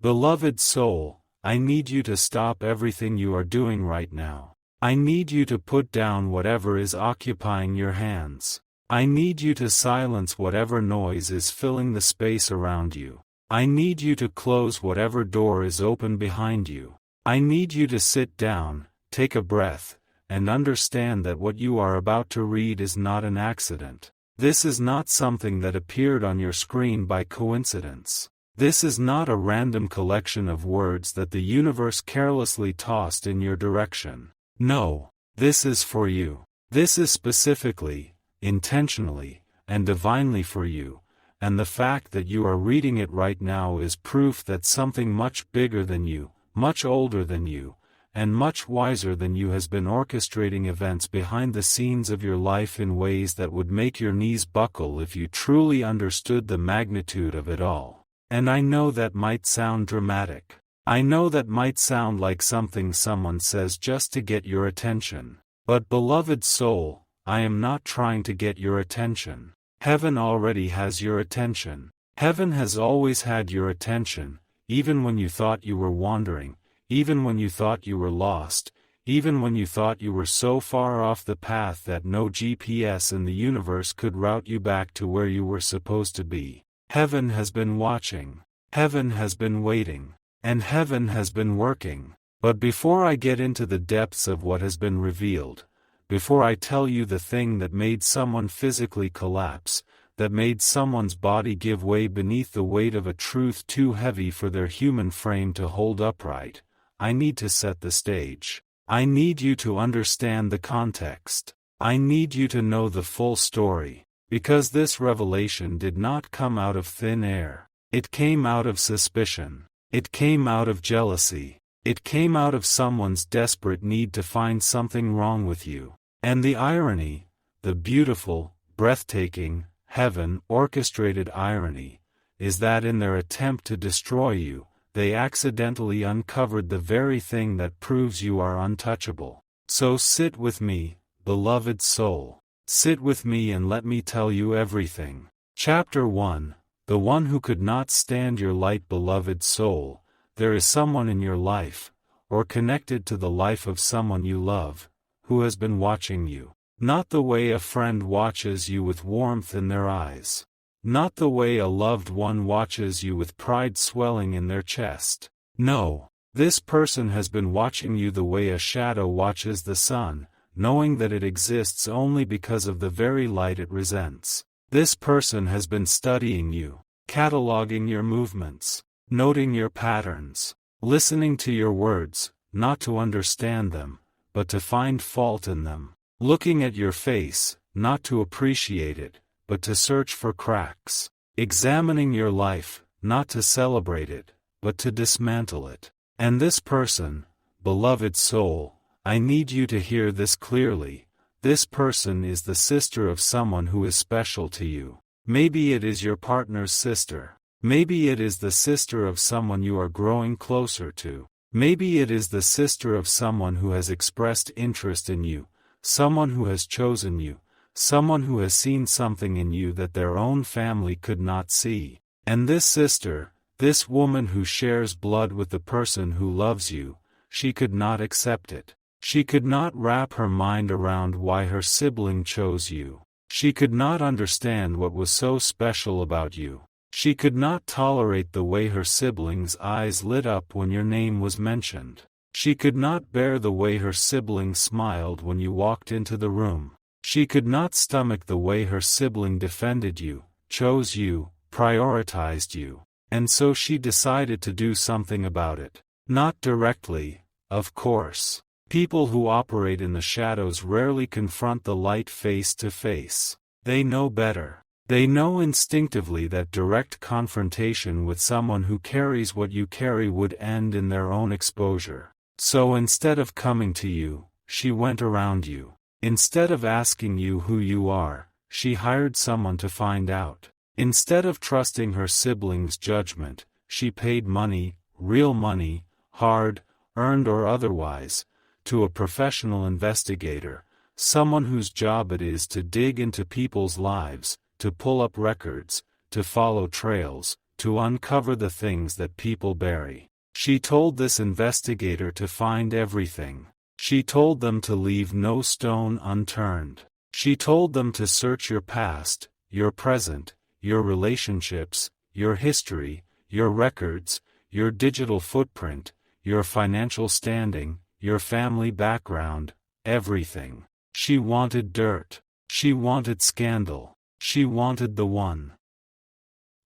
Beloved soul, I need you to stop everything you are doing right now. I need you to put down whatever is occupying your hands. I need you to silence whatever noise is filling the space around you. I need you to close whatever door is open behind you. I need you to sit down, take a breath, and understand that what you are about to read is not an accident. This is not something that appeared on your screen by coincidence. This is not a random collection of words that the universe carelessly tossed in your direction. No, this is for you. This is specifically, intentionally, and divinely for you, and the fact that you are reading it right now is proof that something much bigger than you, much older than you, and much wiser than you has been orchestrating events behind the scenes of your life in ways that would make your knees buckle if you truly understood the magnitude of it all. And I know that might sound dramatic. I know that might sound like something someone says just to get your attention. But beloved soul, I am not trying to get your attention. Heaven already has your attention. Heaven has always had your attention, even when you thought you were wandering, even when you thought you were lost, even when you thought you were so far off the path that no GPS in the universe could route you back to where you were supposed to be. Heaven has been watching. Heaven has been waiting. And heaven has been working. But before I get into the depths of what has been revealed, before I tell you the thing that made someone physically collapse, that made someone's body give way beneath the weight of a truth too heavy for their human frame to hold upright, I need to set the stage. I need you to understand the context. I need you to know the full story, because this revelation did not come out of thin air. It came out of suspicion. It came out of jealousy. It came out of someone's desperate need to find something wrong with you. And the irony, the beautiful, breathtaking, heaven-orchestrated irony, is that in their attempt to destroy you, they accidentally uncovered the very thing that proves you are untouchable. So sit with me, beloved soul. Sit with me and let me tell you everything. Chapter 1. The one who could not stand your light. Beloved soul, there is someone in your life, or connected to the life of someone you love, who has been watching you. Not the way a friend watches you with warmth in their eyes. Not the way a loved one watches you with pride swelling in their chest. No, this person has been watching you the way a shadow watches the sun, knowing that it exists only because of the very light it resents. This person has been studying you, cataloging your movements, noting your patterns, listening to your words, not to understand them, but to find fault in them, looking at your face, not to appreciate it, but to search for cracks, examining your life, not to celebrate it, but to dismantle it. And this person, beloved soul, I need you to hear this clearly. This person is the sister of someone who is special to you. Maybe it is your partner's sister. Maybe it is the sister of someone you are growing closer to. Maybe it is the sister of someone who has expressed interest in you, someone who has chosen you, someone who has seen something in you that their own family could not see. And this sister, this woman who shares blood with the person who loves you, she could not accept it. She could not wrap her mind around why her sibling chose you. She could not understand what was so special about you. She could not tolerate the way her sibling's eyes lit up when your name was mentioned. She could not bear the way her sibling smiled when you walked into the room. She could not stomach the way her sibling defended you, chose you, prioritized you. And so she decided to do something about it. Not directly, of course. People who operate in the shadows rarely confront the light face to face. They know better. They know instinctively that direct confrontation with someone who carries what you carry would end in their own exposure. So instead of coming to you, she went around you. Instead of asking you who you are, she hired someone to find out. Instead of trusting her sibling's judgment, she paid money, real money, hard, earned or otherwise, to a professional investigator, someone whose job it is to dig into people's lives, to pull up records, to follow trails, to uncover the things that people bury. She told this investigator to find everything. She told them to leave no stone unturned. She told them to search your past, your present, your relationships, your history, your records, your digital footprint, your financial standing, your family background, everything. She wanted dirt. She wanted scandal. She wanted the one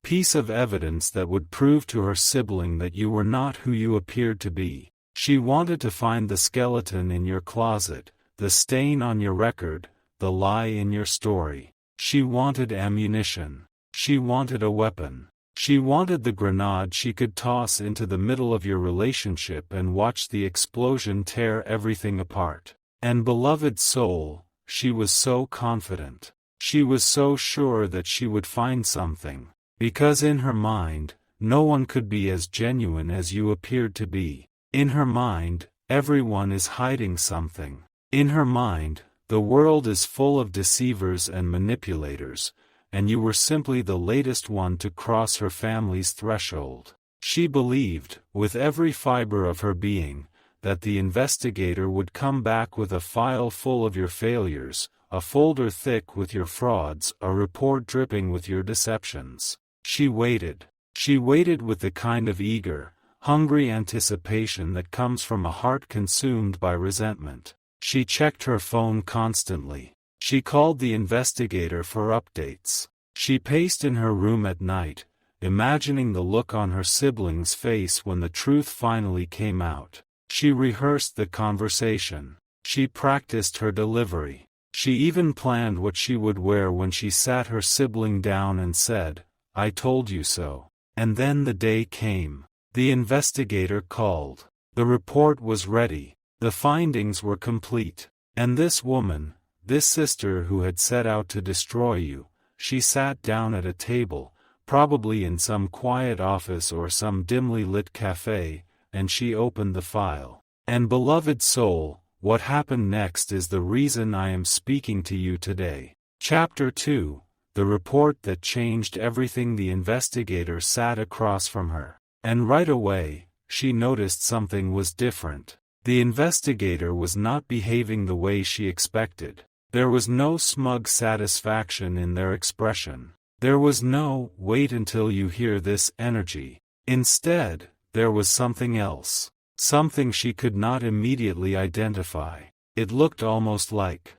piece of evidence that would prove to her sibling that you were not who you appeared to be. She wanted to find the skeleton in your closet, the stain on your record, the lie in your story. She wanted ammunition. She wanted a weapon. She wanted the grenade she could toss into the middle of your relationship and watch the explosion tear everything apart. And beloved soul, she was so confident. She was so sure that she would find something. Because in her mind, no one could be as genuine as you appeared to be. In her mind, everyone is hiding something. In her mind, the world is full of deceivers and manipulators, and you were simply the latest one to cross her family's threshold. She believed, with every fiber of her being, that the investigator would come back with a file full of your failures, a folder thick with your frauds, a report dripping with your deceptions. She waited. She waited with the kind of eager, hungry anticipation that comes from a heart consumed by resentment. She checked her phone constantly. She called the investigator for updates. She paced in her room at night, imagining the look on her sibling's face when the truth finally came out. She rehearsed the conversation. She practiced her delivery. She even planned what she would wear when she sat her sibling down and said, "I told you so." And then the day came. The investigator called. The report was ready. The findings were complete. And this woman, this sister who had set out to destroy you, she sat down at a table, probably in some quiet office or some dimly lit cafe, and she opened the file. And beloved soul, what happened next is the reason I am speaking to you today. Chapter 2. The report that changed everything. The investigator sat across from her. And right away, she noticed something was different. The investigator was not behaving the way she expected. There was no smug satisfaction in their expression. There was no, "wait until you hear this" energy. Instead, there was something else. Something she could not immediately identify. It looked almost like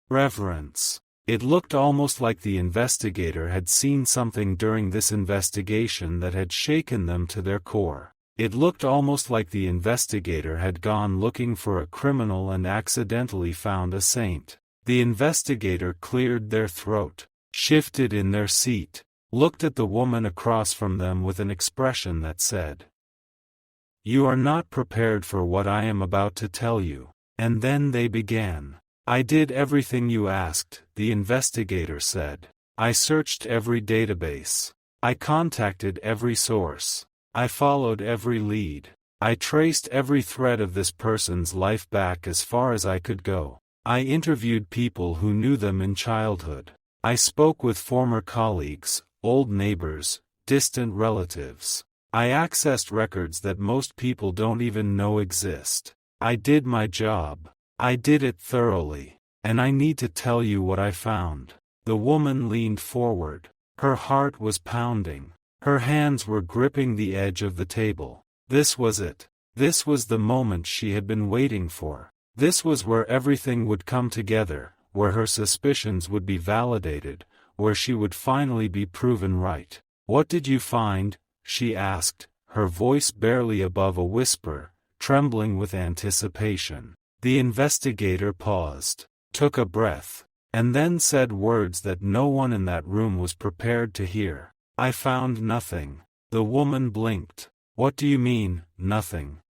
reverence. It looked almost like the investigator had seen something during this investigation that had shaken them to their core. It looked almost like the investigator had gone looking for a criminal and accidentally found a saint. The investigator cleared their throat, shifted in their seat, looked at the woman across from them with an expression that said, "You are not prepared for what I am about to tell you." And then they began. "I did everything you asked," the investigator said. "I searched every database. I contacted every source. I followed every lead. I traced every thread of this person's life back as far as I could go. I interviewed people who knew them in childhood. I spoke with former colleagues, old neighbors, distant relatives. I accessed records that most people don't even know exist. I did my job. I did it thoroughly. And I need to tell you what I found." The woman leaned forward. Her heart was pounding. Her hands were gripping the edge of the table. This was it. This was the moment she had been waiting for. This was where everything would come together, where her suspicions would be validated, where she would finally be proven right. "What did you find?" she asked, her voice barely above a whisper, trembling with anticipation. The investigator paused, took a breath, and then said words that no one in that room was prepared to hear. "I found nothing." The woman blinked. "What do you mean, nothing?"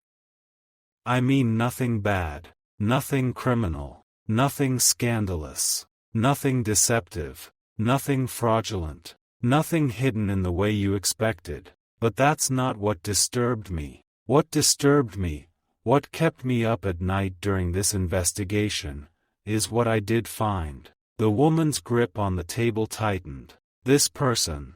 "I mean nothing bad. Nothing criminal. Nothing scandalous. Nothing deceptive. Nothing fraudulent. Nothing hidden in the way you expected. But that's not what disturbed me. What disturbed me, what kept me up at night during this investigation, is what I did find." The woman's grip on the table tightened. This person.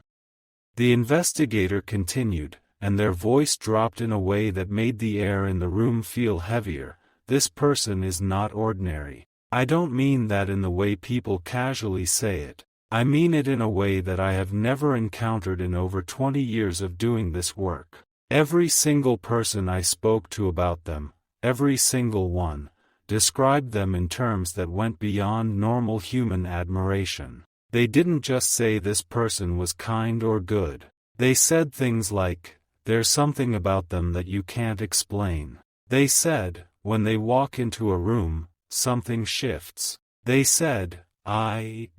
The investigator continued, and their voice dropped in a way that made the air in the room feel heavier. This person is not ordinary. I don't mean that in the way people casually say it. I mean it in a way that I have never encountered in over 20 years of doing this work. Every single person I spoke to about them, every single one, described them in terms that went beyond normal human admiration. They didn't just say this person was kind or good. They said things like, "There's something about them that you can't explain." They said, "When they walk into a room, something shifts." They said, "I've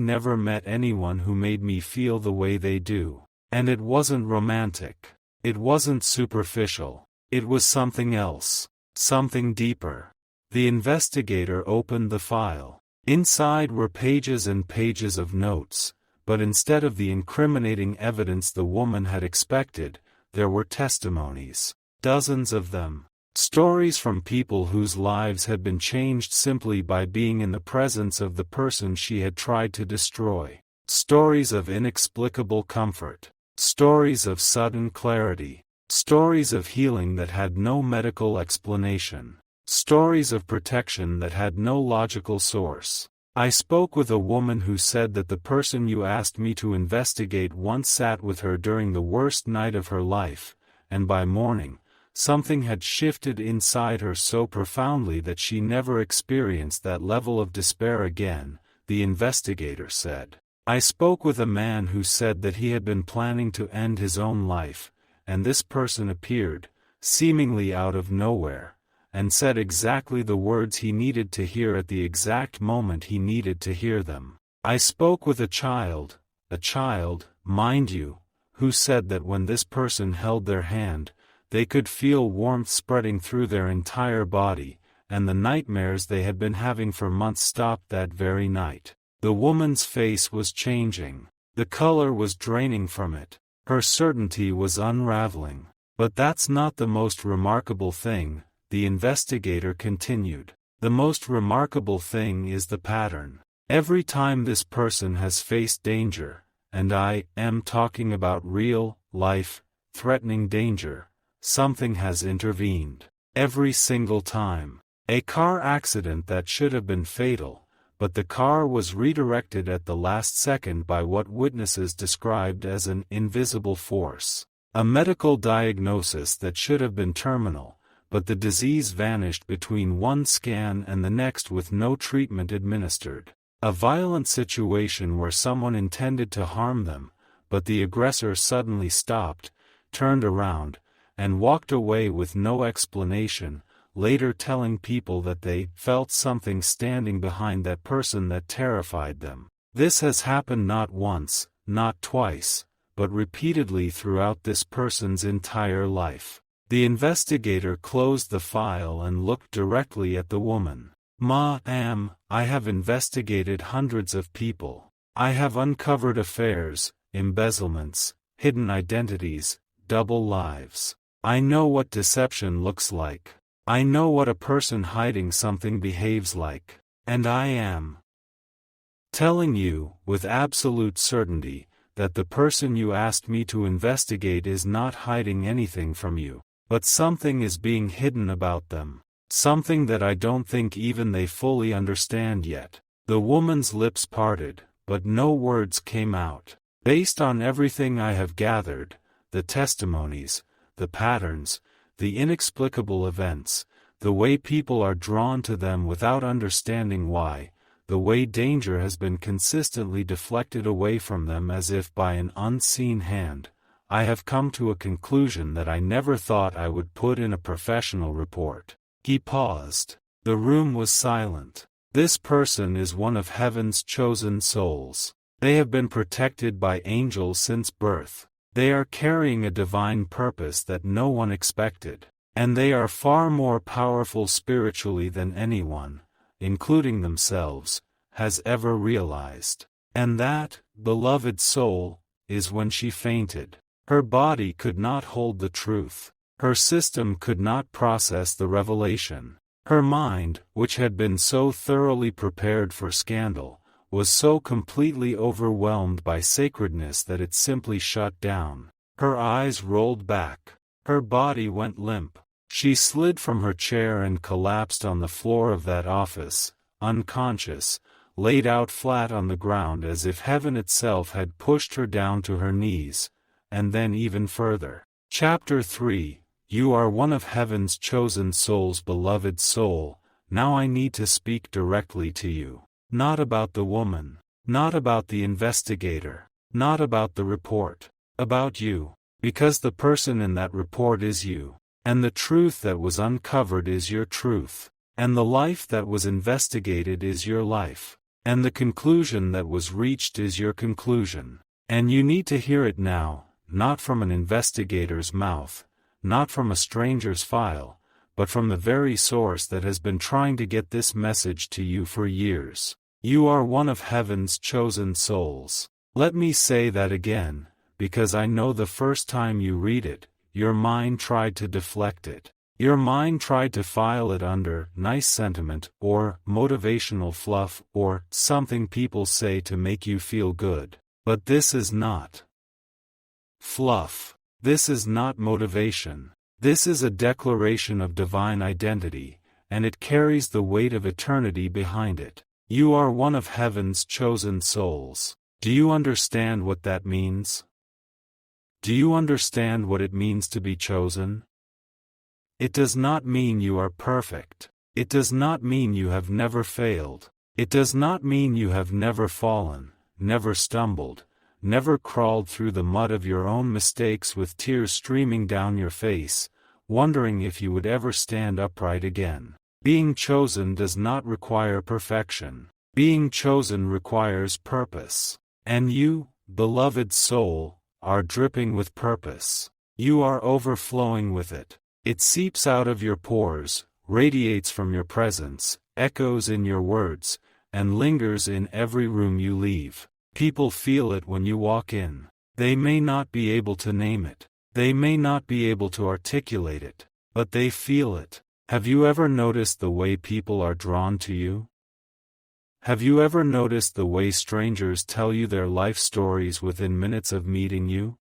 never met anyone who made me feel the way they do." And it wasn't romantic. It wasn't superficial. It was something else. Something deeper. The investigator opened the file. Inside were pages and pages of notes, but instead of the incriminating evidence the woman had expected, there were testimonies. Dozens of them. Stories from people whose lives had been changed simply by being in the presence of the person she had tried to destroy. Stories of inexplicable comfort. Stories of sudden clarity. Stories of healing that had no medical explanation. Stories of protection that had no logical source. I spoke with a woman who said that the person you asked me to investigate once sat with her during the worst night of her life, and by morning, something had shifted inside her so profoundly that she never experienced that level of despair again, the investigator said. I spoke with a man who said that he had been planning to end his own life, and this person appeared, seemingly out of nowhere, and said exactly the words he needed to hear at the exact moment he needed to hear them. I spoke with a child, mind you, who said that when this person held their hand, they could feel warmth spreading through their entire body, and the nightmares they had been having for months stopped that very night. The woman's face was changing. The color was draining from it. Her certainty was unraveling. But that's not the most remarkable thing, the investigator continued. The most remarkable thing is the pattern. Every time this person has faced danger, and I am talking about real, life, threatening danger, something has intervened. Every single time. A car accident that should have been fatal, but the car was redirected at the last second by what witnesses described as an invisible force. A medical diagnosis that should have been terminal, but the disease vanished between one scan and the next with no treatment administered. A violent situation where someone intended to harm them, but the aggressor suddenly stopped, turned around, and walked away with no explanation, later telling people that they felt something standing behind that person that terrified them. This has happened not once, not twice, but repeatedly throughout this person's entire life. The investigator closed the file and looked directly at the woman. "Ma'am, I have investigated hundreds of people. I have uncovered affairs, embezzlements, hidden identities, double lives. I know what deception looks like. I know what a person hiding something behaves like. And I am telling you, with absolute certainty, that the person you asked me to investigate is not hiding anything from you, but something is being hidden about them. Something that I don't think even they fully understand yet." The woman's lips parted, but no words came out. "Based on everything I have gathered, the testimonies, the patterns, the inexplicable events, the way people are drawn to them without understanding why, the way danger has been consistently deflected away from them as if by an unseen hand, I have come to a conclusion that I never thought I would put in a professional report." He paused. The room was silent. This person is one of heaven's chosen souls. They have been protected by angels since birth. They are carrying a divine purpose that no one expected. And they are far more powerful spiritually than anyone, including themselves, has ever realized. And that, beloved soul, is when she fainted. Her body could not hold the truth. Her system could not process the revelation. Her mind, which had been so thoroughly prepared for scandal, was so completely overwhelmed by sacredness that it simply shut down. Her eyes rolled back. Her body went limp. She slid from her chair and collapsed on the floor of that office, unconscious, laid out flat on the ground as if heaven itself had pushed her down to her knees, and then even further. Chapter 3. You are one of heaven's chosen souls, beloved soul. Now I need to speak directly to you. Not about the woman. Not about the investigator. Not about the report. About you. Because the person in that report is you. And the truth that was uncovered is your truth. And the life that was investigated is your life. And the conclusion that was reached is your conclusion. And you need to hear it now, not from an investigator's mouth, not from a stranger's file, but from the very source that has been trying to get this message to you for years. You are one of heaven's chosen souls. Let me say that again, because I know the first time you read it, your mind tried to deflect it. Your mind tried to file it under nice sentiment, or motivational fluff, or something people say to make you feel good. But this is not fluff. This is not motivation. This is a declaration of divine identity, and it carries the weight of eternity behind it. You are one of heaven's chosen souls. Do you understand what that means? Do you understand what it means to be chosen? It does not mean you are perfect. It does not mean you have never failed. It does not mean you have never fallen, never stumbled, never crawled through the mud of your own mistakes with tears streaming down your face, wondering if you would ever stand upright again. Being chosen does not require perfection. Being chosen requires purpose. And you, beloved soul, are dripping with purpose. You are overflowing with it. It seeps out of your pores, radiates from your presence, echoes in your words, and lingers in every room you leave. People feel it when you walk in. They may not be able to name it. They may not be able to articulate it, but they feel it. Have you ever noticed the way people are drawn to you? Have you ever noticed the way strangers tell you their life stories within minutes of meeting you?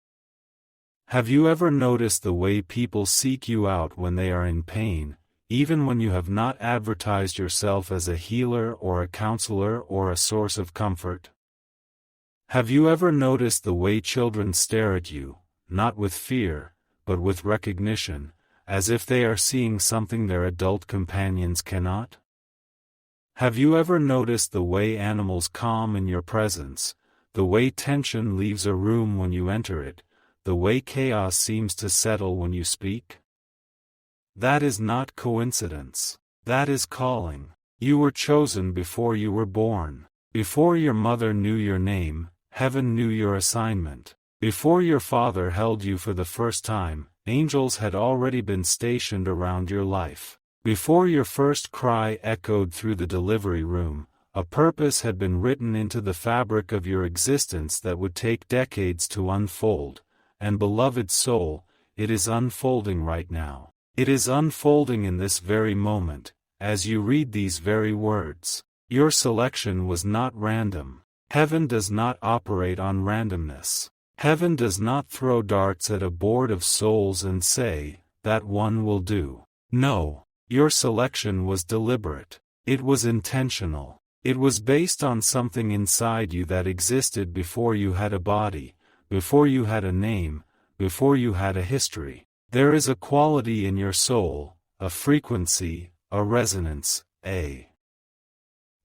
Have you ever noticed the way people seek you out when they are in pain, even when you have not advertised yourself as a healer or a counselor or a source of comfort? Have you ever noticed the way children stare at you, not with fear, but with recognition, as if they are seeing something their adult companions cannot? Have you ever noticed the way animals calm in your presence, the way tension leaves a room when you enter it, the way chaos seems to settle when you speak? That is not coincidence. That is calling. You were chosen before you were born. Before your mother knew your name, heaven knew your assignment. Before your father held you for the first time, angels had already been stationed around your life. Before your first cry echoed through the delivery room, a purpose had been written into the fabric of your existence that would take decades to unfold. And beloved soul, it is unfolding right now. It is unfolding in this very moment, as you read these very words. Your selection was not random. Heaven does not operate on randomness. Heaven does not throw darts at a board of souls and say, that one will do. No, your selection was deliberate. It was intentional. It was based on something inside you that existed before you had a body, before you had a name, before you had a history. There is a quality in your soul, a frequency, a resonance, a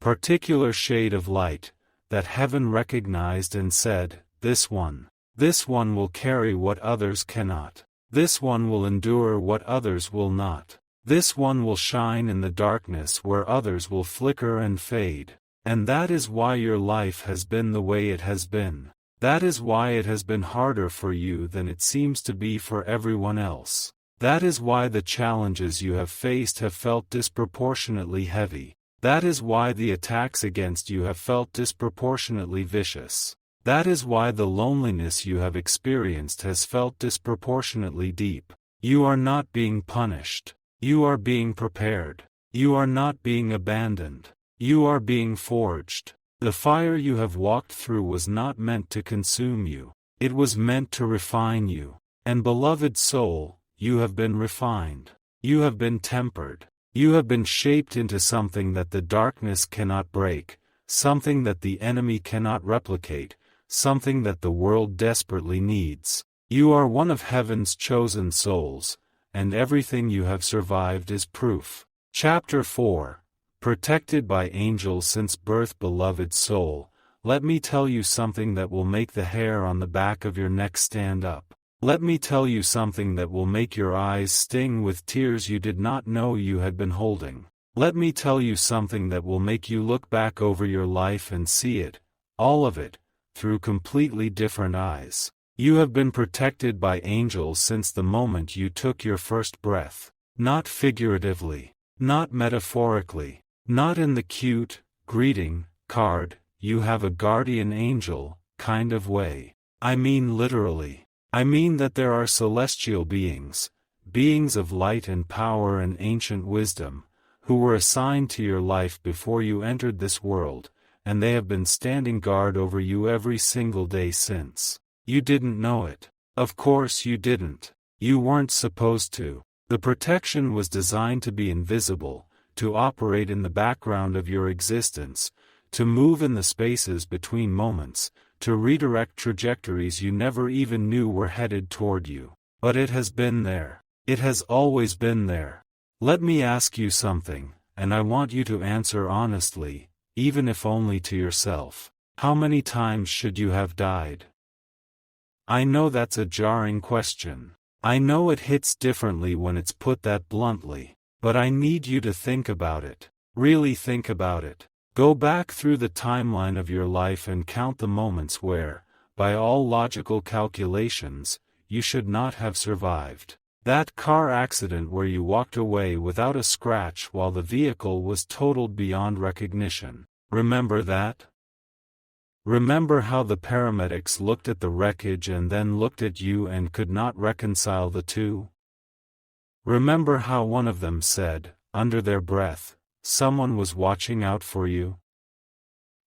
particular shade of light, that heaven recognized and said, this one will carry what others cannot. This one will endure what others will not. This one will shine in the darkness where others will flicker and fade. And that is why your life has been the way it has been. That is why it has been harder for you than it seems to be for everyone else. That is why the challenges you have faced have felt disproportionately heavy. That is why the attacks against you have felt disproportionately vicious. That is why the loneliness you have experienced has felt disproportionately deep. You are not being punished. You are being prepared. You are not being abandoned. You are being forged. The fire you have walked through was not meant to consume you. It was meant to refine you. And beloved soul, you have been refined. You have been tempered. You have been shaped into something that the darkness cannot break, something that the enemy cannot replicate, something that the world desperately needs. You are one of heaven's chosen souls, and everything you have survived is proof. Chapter 4. Protected by angels since birth. Beloved soul, let me tell you something that will make the hair on the back of your neck stand up. Let me tell you something that will make your eyes sting with tears you did not know you had been holding. Let me tell you something that will make you look back over your life and see it, all of it, through completely different eyes. You have been protected by angels since the moment you took your first breath. Not figuratively, not metaphorically, not in the cute, greeting card, you have a guardian angel kind of way. I mean literally. I mean that there are celestial beings, beings of light and power and ancient wisdom, who were assigned to your life before you entered this world, and they have been standing guard over you every single day since. You didn't know it. Of course you didn't. You weren't supposed to. The protection was designed to be invisible, to operate in the background of your existence, to move in the spaces between moments, to redirect trajectories you never even knew were headed toward you. But it has been there. It has always been there. Let me ask you something, and I want you to answer honestly, even if only to yourself. How many times should you have died? I know that's a jarring question. I know it hits differently when it's put that bluntly, but I need you to think about it. Really think about it. Go back through the timeline of your life and count the moments where, by all logical calculations, you should not have survived. That car accident where you walked away without a scratch while the vehicle was totaled beyond recognition. Remember that? Remember how the paramedics looked at the wreckage and then looked at you and could not reconcile the two? Remember how one of them said, under their breath, someone was watching out for you?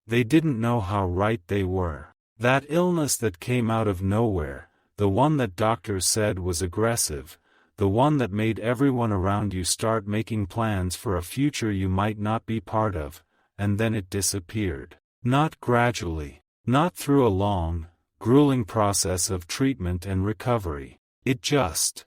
They didn't know how right they were. That illness that came out of nowhere, the one that doctors said was aggressive, the one that made everyone around you start making plans for a future you might not be part of, and then it disappeared. Not gradually, not through a long, grueling process of treatment and recovery. It just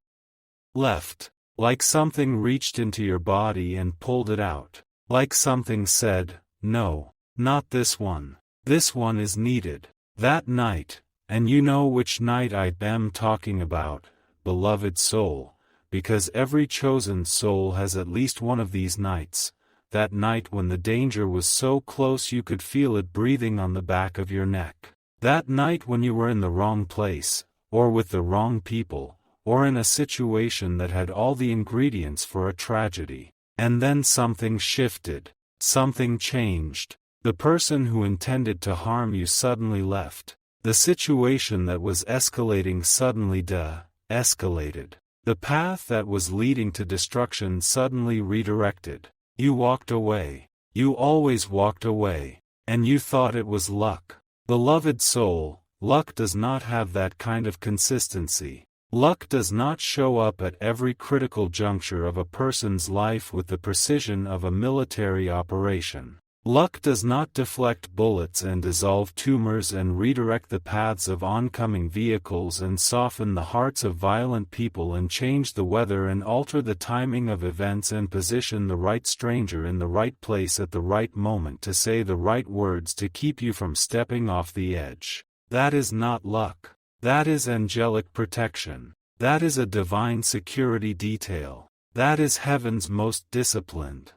left. Like something reached into your body and pulled it out. Like something said, no, not this one. This one is needed. That night, and you know which night I am talking about, beloved soul, because every chosen soul has at least one of these nights. That night when the danger was so close you could feel it breathing on the back of your neck. That night when you were in the wrong place, or with the wrong people, or in a situation that had all the ingredients for a tragedy. And then something shifted. Something changed. The person who intended to harm you suddenly left. The situation that was escalating suddenly escalated. The path that was leading to destruction suddenly redirected. You walked away. You always walked away. And you thought it was luck. Beloved soul, luck does not have that kind of consistency. Luck does not show up at every critical juncture of a person's life with the precision of a military operation. Luck does not deflect bullets and dissolve tumors and redirect the paths of oncoming vehicles and soften the hearts of violent people and change the weather and alter the timing of events and position the right stranger in the right place at the right moment to say the right words to keep you from stepping off the edge. That is not luck. That is angelic protection. That is a divine security detail. That is heaven's most disciplined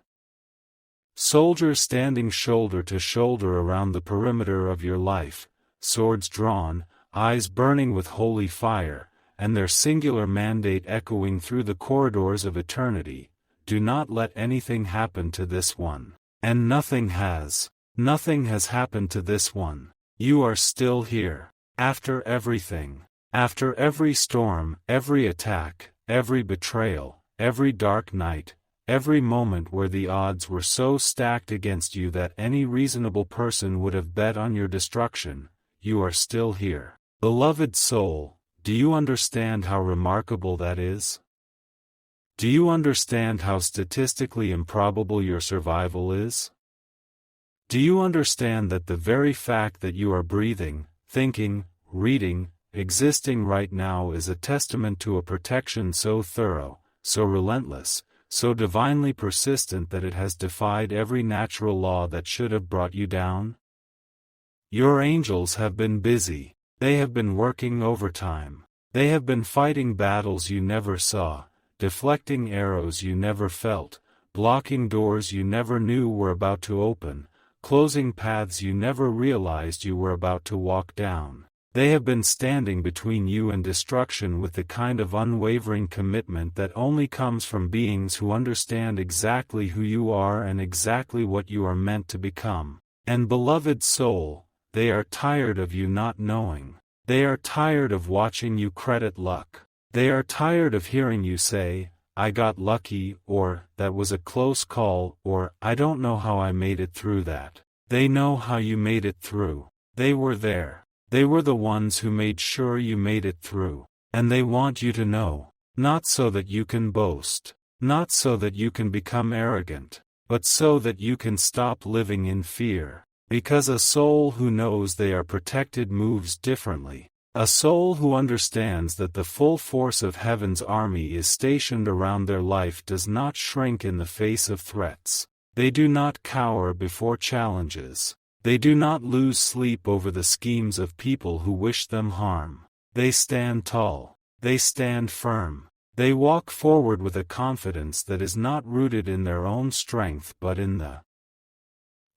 soldier standing shoulder to shoulder around the perimeter of your life, swords drawn, eyes burning with holy fire, and their singular mandate echoing through the corridors of eternity. Do not let anything happen to this one. And nothing has. Nothing has happened to this one. You are still here. After everything. After every storm, every attack, every betrayal, every dark night, every moment where the odds were so stacked against you that any reasonable person would have bet on your destruction, you are still here. Beloved soul, do you understand how remarkable that is? Do you understand how statistically improbable your survival is? Do you understand that the very fact that you are breathing, thinking, reading, existing right now is a testament to a protection so thorough, so relentless, so divinely persistent that it has defied every natural law that should have brought you down? Your angels have been busy. They have been working overtime. They have been fighting battles you never saw, deflecting arrows you never felt, blocking doors you never knew were about to open, closing paths you never realized you were about to walk down. They have been standing between you and destruction with the kind of unwavering commitment that only comes from beings who understand exactly who you are and exactly what you are meant to become. And beloved soul, they are tired of you not knowing. They are tired of watching you credit luck. They are tired of hearing you say, "I got lucky," or "that was a close call," or "I don't know how I made it through that." They know how you made it through. They were there. They were the ones who made sure you made it through. And they want you to know, not so that you can boast, not so that you can become arrogant, but so that you can stop living in fear. Because a soul who knows they are protected moves differently. A soul who understands that the full force of heaven's army is stationed around their life does not shrink in the face of threats. They do not cower before challenges. They do not lose sleep over the schemes of people who wish them harm. They stand tall. They stand firm. They walk forward with a confidence that is not rooted in their own strength but in the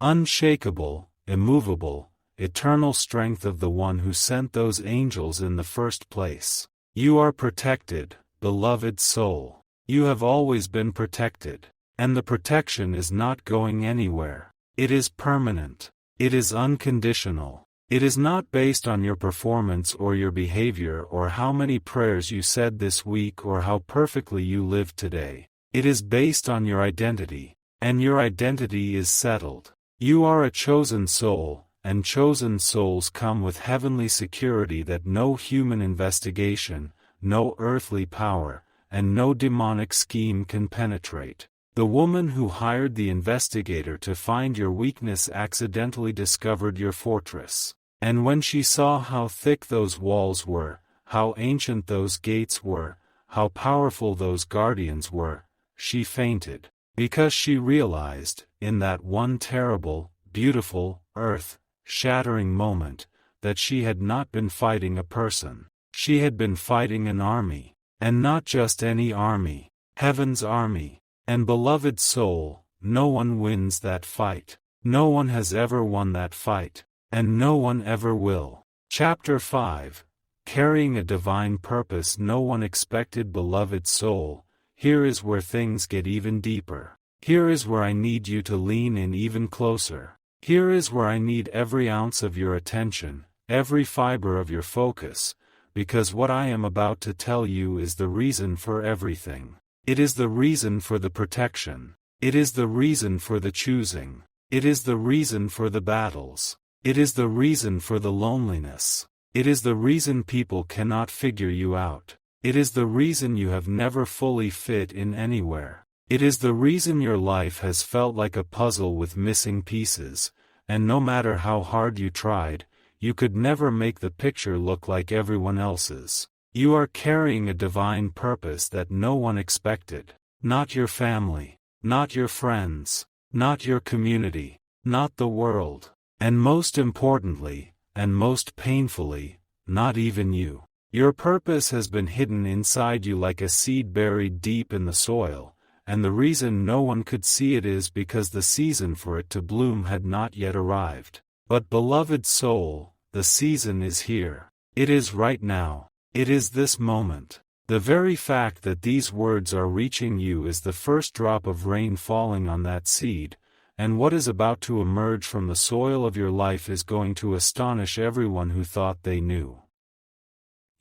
unshakable, immovable, eternal strength of the one who sent those angels in the first place. You are protected, beloved soul. You have always been protected. And the protection is not going anywhere. It is permanent. It is unconditional. It is not based on your performance or your behavior or how many prayers you said this week or how perfectly you lived today. It is based on your identity. And your identity is settled. You are a chosen soul, and chosen souls come with heavenly security that no human investigation, no earthly power, and no demonic scheme can penetrate. The woman who hired the investigator to find your weakness accidentally discovered your fortress. And when she saw how thick those walls were, how ancient those gates were, how powerful those guardians were, she fainted. Because she realized, in that one terrible, beautiful, earth-shattering moment, that she had not been fighting a person. She had been fighting an army. And not just any army. Heaven's army. And beloved soul, no one wins that fight. No one has ever won that fight. And no one ever will. Chapter 5. Carrying a divine purpose no one expected. Beloved soul, here is where things get even deeper. Here is where I need you to lean in even closer. Here is where I need every ounce of your attention, every fiber of your focus, because what I am about to tell you is the reason for everything. It is the reason for the protection. It is the reason for the choosing. It is the reason for the battles. It is the reason for the loneliness. It is the reason people cannot figure you out. It is the reason you have never fully fit in anywhere. It is the reason your life has felt like a puzzle with missing pieces, and no matter how hard you tried, you could never make the picture look like everyone else's. You are carrying a divine purpose that no one expected. Not your family, not your friends, not your community, not the world, and most importantly, and most painfully, not even you. Your purpose has been hidden inside you like a seed buried deep in the soil, and the reason no one could see it is because the season for it to bloom had not yet arrived. But beloved soul, the season is here. It is right now. It is this moment. The very fact that these words are reaching you is the first drop of rain falling on that seed, and what is about to emerge from the soil of your life is going to astonish everyone who thought they knew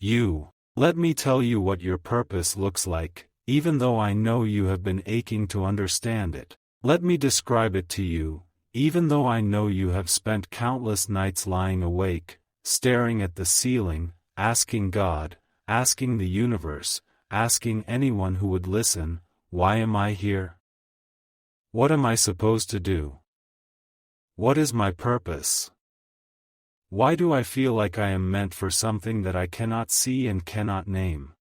you. Let me tell you what your purpose looks like. even though I know you have been aching to understand it. Let me describe it to you, even though I know you have spent countless nights lying awake, staring at the ceiling, asking God, asking the universe, asking anyone who would listen, why am I here? What am I supposed to do? What is my purpose? Why do I feel like I am meant for something that I cannot see and cannot name?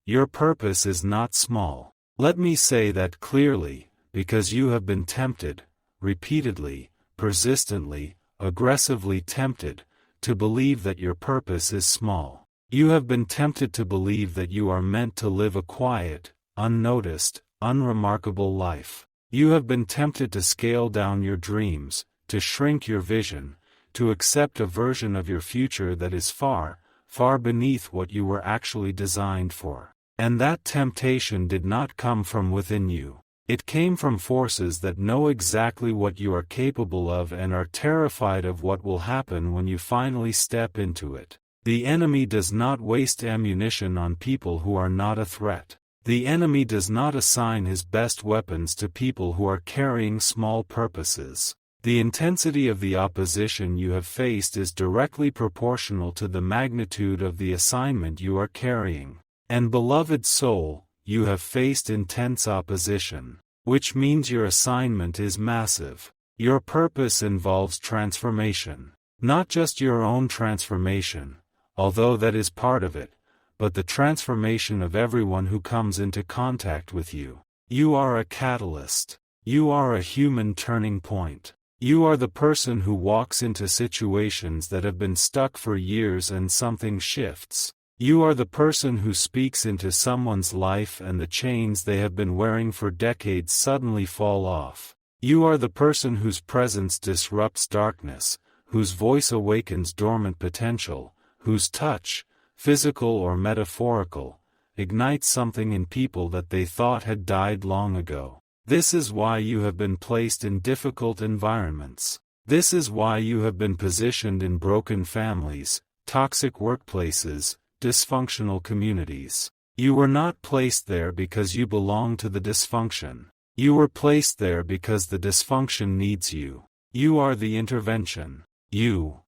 Your purpose is not small. Let me say that clearly, because you have been tempted, repeatedly, persistently, aggressively tempted, to believe that your purpose is small. You have been tempted to believe that you are meant to live a quiet, unnoticed, unremarkable life. You have been tempted to scale down your dreams, to shrink your vision, to accept a version of your future that is far, far beneath what you were actually designed for. And that temptation did not come from within you. It came from forces that know exactly what you are capable of and are terrified of what will happen when you finally step into it. The enemy does not waste ammunition on people who are not a threat. The enemy does not assign his best weapons to people who are carrying small purposes. The intensity of the opposition you have faced is directly proportional to the magnitude of the assignment you are carrying. And beloved soul, you have faced intense opposition, which means your assignment is massive. Your purpose involves transformation. Not just your own transformation, although that is part of it, but the transformation of everyone who comes into contact with you. You are a catalyst. You are a human turning point. You are the person who walks into situations that have been stuck for years and something shifts. You are the person who speaks into someone's life and the chains they have been wearing for decades suddenly fall off. You are the person whose presence disrupts darkness, whose voice awakens dormant potential, whose touch, physical or metaphorical, ignites something in people that they thought had died long ago. This is why you have been placed in difficult environments. This is why you have been positioned in broken families, toxic workplaces, dysfunctional communities. You were not placed there because you belong to the dysfunction. You were placed there because the dysfunction needs you. You are the intervention. You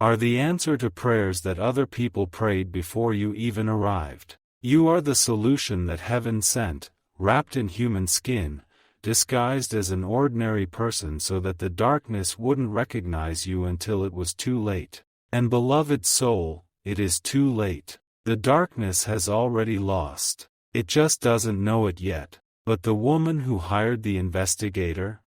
are the answer to prayers that other people prayed before you even arrived. You are the solution that heaven sent, wrapped in human skin, disguised as an ordinary person so that the darkness wouldn't recognize you until it was too late. And beloved soul, it is too late. The darkness has already lost. It just doesn't know it yet. But the woman who hired the investigator?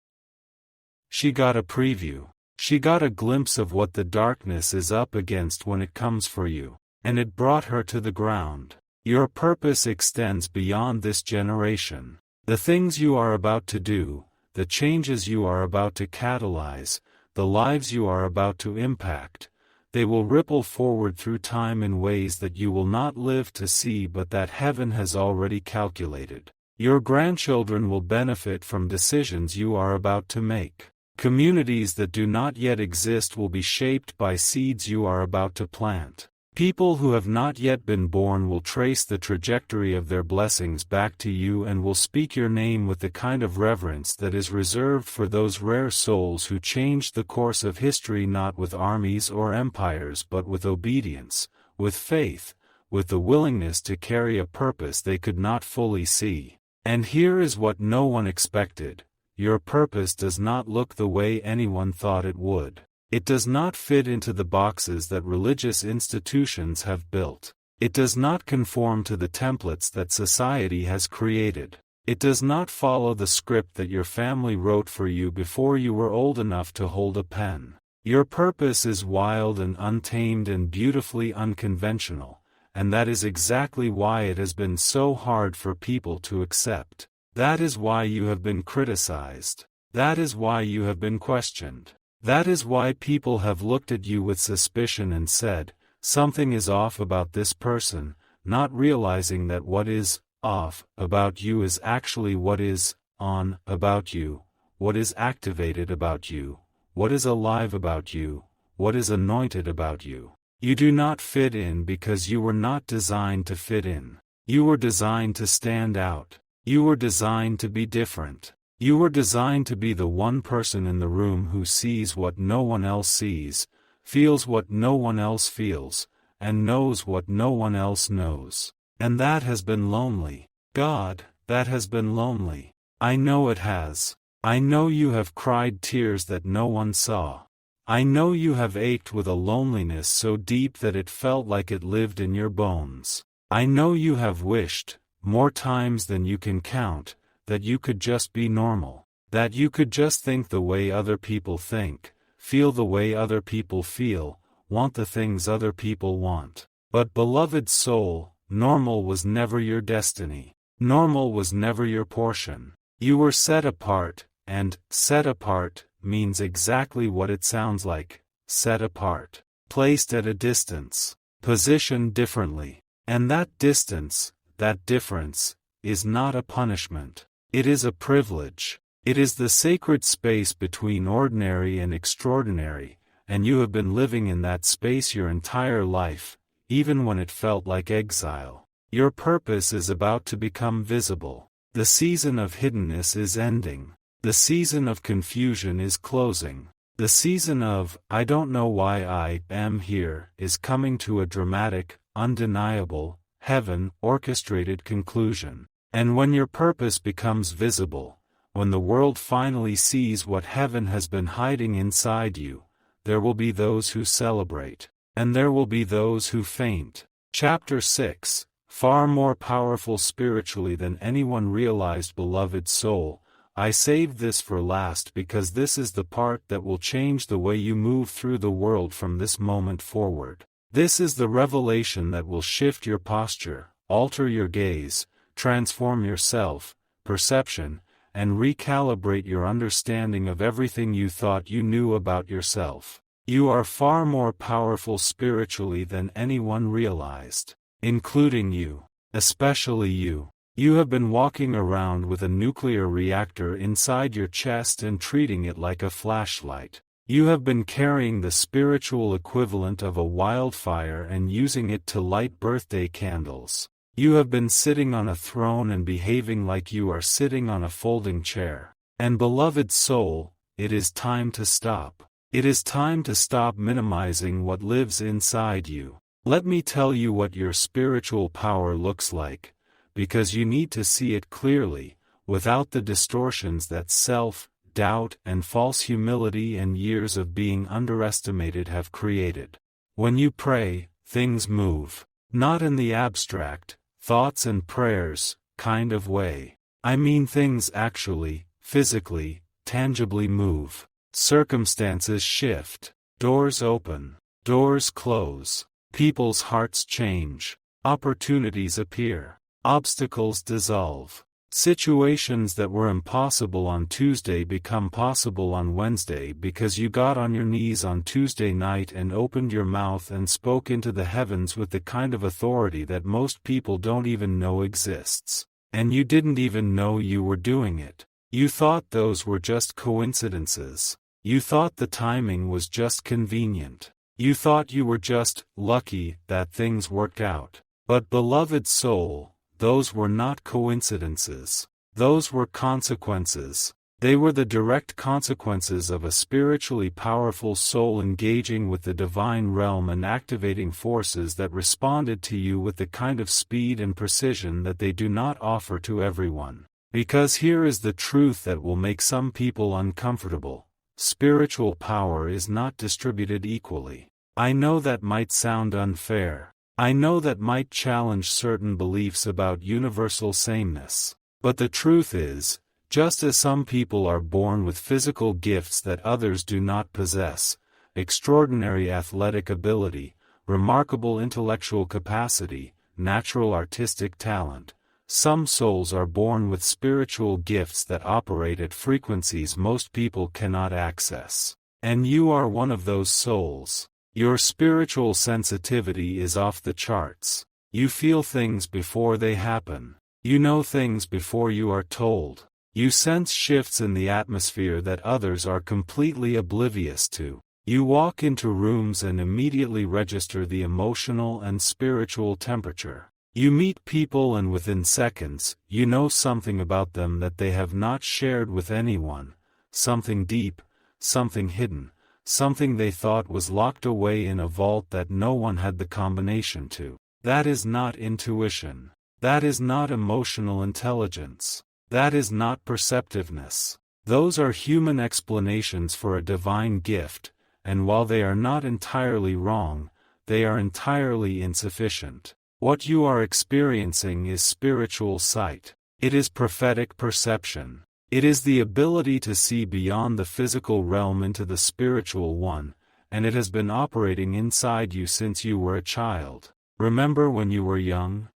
She got a preview. She got a glimpse of what the darkness is up against when it comes for you, and it brought her to the ground. Your purpose extends beyond this generation. The things you are about to do, the changes you are about to catalyze, the lives you are about to impact, they will ripple forward through time in ways that you will not live to see but that heaven has already calculated. Your grandchildren will benefit from decisions you are about to make. Communities that do not yet exist will be shaped by seeds you are about to plant. People who have not yet been born will trace the trajectory of their blessings back to you and will speak your name with the kind of reverence that is reserved for those rare souls who changed the course of history not with armies or empires but with obedience, with faith, with the willingness to carry a purpose they could not fully see. And here is what no one expected. Your purpose does not look the way anyone thought it would. It does not fit into the boxes that religious institutions have built. It does not conform to the templates that society has created. It does not follow the script that your family wrote for you before you were old enough to hold a pen. Your purpose is wild and untamed and beautifully unconventional, and that is exactly why it has been so hard for people to accept. That is why you have been criticized. That is why you have been questioned. That is why people have looked at you with suspicion and said, something is off about this person, not realizing that what is off about you is actually what is on about you, what is activated about you, what is alive about you, what is anointed about you. You do not fit in because you were not designed to fit in. You were designed to stand out. You were designed to be different. You were designed to be the one person in the room who sees what no one else sees, feels what no one else feels, and knows what no one else knows. And that has been lonely. God, that has been lonely. I know it has. I know you have cried tears that no one saw. I know you have ached with a loneliness so deep that it felt like it lived in your bones. I know you have wished, more times than you can count, that you could just be normal, that you could just think the way other people think, feel the way other people feel, want the things other people want. But beloved soul, normal was never your destiny. Normal was never your portion. You were set apart, and set apart means exactly what it sounds like, set apart, placed at a distance, positioned differently. And that distance, that difference, is not a punishment. It is a privilege. It is the sacred space between ordinary and extraordinary, and you have been living in that space your entire life, even when it felt like exile. Your purpose is about to become visible. The season of hiddenness is ending. The season of confusion is closing. The season of, I don't know why I am here, is coming to a dramatic, undeniable, heaven-orchestrated conclusion. And when your purpose becomes visible, when the world finally sees what heaven has been hiding inside you, there will be those who celebrate, and there will be those who faint. Chapter 6, far more powerful spiritually than anyone realized. Beloved soul, I saved this for last because this is the part that will change the way you move through the world from this moment forward. This is the revelation that will shift your posture, alter your gaze, transform your self-perception, and recalibrate your understanding of everything you thought you knew about yourself. You are far more powerful spiritually than anyone realized, including you, especially you. You have been walking around with a nuclear reactor inside your chest and treating it like a flashlight. You have been carrying the spiritual equivalent of a wildfire and using it to light birthday candles. You have been sitting on a throne and behaving like you are sitting on a folding chair. And beloved soul, it is time to stop. It is time to stop minimizing what lives inside you. Let me tell you what your spiritual power looks like, because you need to see it clearly, without the distortions that self-doubt and false humility and years of being underestimated have created. When you pray, things move. Not in the abstract, thoughts and prayers, kind of way. I mean things actually, physically, tangibly move. Circumstances shift. Doors open. Doors close. People's hearts change. Opportunities appear. Obstacles dissolve. Situations that were impossible on Tuesday become possible on Wednesday because you got on your knees on Tuesday night and opened your mouth and spoke into the heavens with the kind of authority that most people don't even know exists. And you didn't even know you were doing it. You thought those were just coincidences. You thought the timing was just convenient. You thought you were just lucky that things worked out. But beloved soul, those were not coincidences. Those were consequences. They were the direct consequences of a spiritually powerful soul engaging with the divine realm and activating forces that responded to you with the kind of speed and precision that they do not offer to everyone. Because here is the truth that will make some people uncomfortable. Spiritual power is not distributed equally. I know that might sound unfair. I know that might challenge certain beliefs about universal sameness. But the truth is, just as some people are born with physical gifts that others do not possess, extraordinary athletic ability, remarkable intellectual capacity, natural artistic talent, some souls are born with spiritual gifts that operate at frequencies most people cannot access. And you are one of those souls. Your spiritual sensitivity is off the charts. You feel things before they happen. You know things before you are told. You sense shifts in the atmosphere that others are completely oblivious to. You walk into rooms and immediately register the emotional and spiritual temperature. You meet people and within seconds, you know something about them that they have not shared with anyone, something deep, something hidden, something they thought was locked away in a vault that no one had the combination to. That is not intuition. That is not emotional intelligence. That is not perceptiveness. Those are human explanations for a divine gift, and while they are not entirely wrong, they are entirely insufficient. What you are experiencing is spiritual sight. It is prophetic perception. It is the ability to see beyond the physical realm into the spiritual one, and it has been operating inside you since you were a child. Remember when you were young?